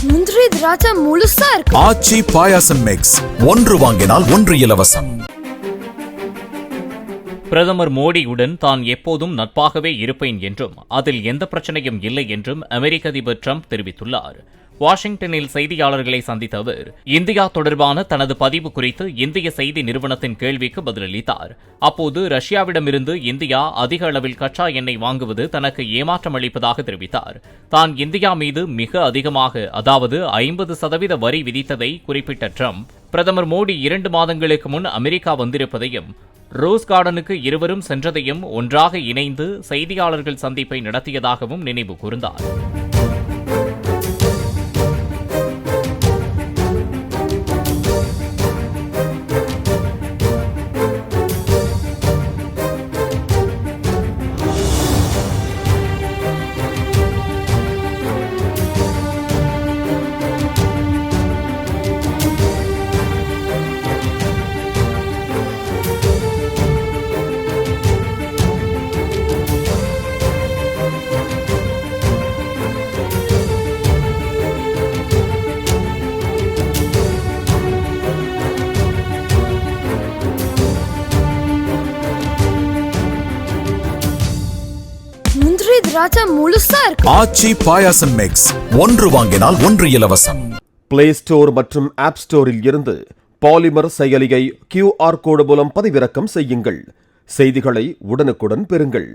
முந்திரி திராட்சை முழுசா இருக்கு. ஆச்சி பாயாசம் மிக்ஸ், ஒன்று வாங்கினால் ஒன்று இலவசம். பிரதமர் மோடியுடன் தான் எப்போதும் நட்பாகவே இருப்பேன் என்றும் அதில் எந்த பிரச்சனையும் இல்லை என்றும் அமெரிக்க அதிபர் டிரம்ப் தெரிவித்துள்ளார். வாஷிங்டனில் செய்தியாளர்களை சந்தித்த அவர் இந்தியா தொடர்பான தனது பதிவு குறித்து இந்திய செய்தி நிறுவனத்தின் கேள்விக்கு பதிலளித்தார். அப்போது ரஷ்யாவிடமிருந்து இந்தியா அதிக அளவில் கச்சா எண்ணெய் வாங்குவது தனக்கு ஏமாற்றம் அளிப்பதாக தெரிவித்தார். தான் இந்தியா மீது மிக அதிகமாக, அதாவது 50% வரி விதித்ததை குறிப்பிட்ட டிரம்ப், பிரதமர் மோடி 2 மாதங்களுக்கு முன் அமெரிக்கா வந்திருப்பதையும் ரோஸ் கார்டனுக்கு இருவரும் சென்றதையும் ஒன்றாக இணைந்து செய்தியாளர்கள் சந்திப்பை நடத்தியதாகவும் நினைவு கூர்ந்தார். முந்திரி திராட்சை முழுசா இருக்கு. ஆச்சி பாயாசம் மிக்ஸ், ஒன்று வாங்கினால் ஒன்று இலவசம். பிளே ஸ்டோர் மற்றும் ஆப் ஸ்டோரில் இருந்து பாலிமர் செயலியை QR கோடு மூலம் பதிவிறக்கம் செய்யுங்கள். செய்திகளை உடனுக்குடன் பெறுங்கள்.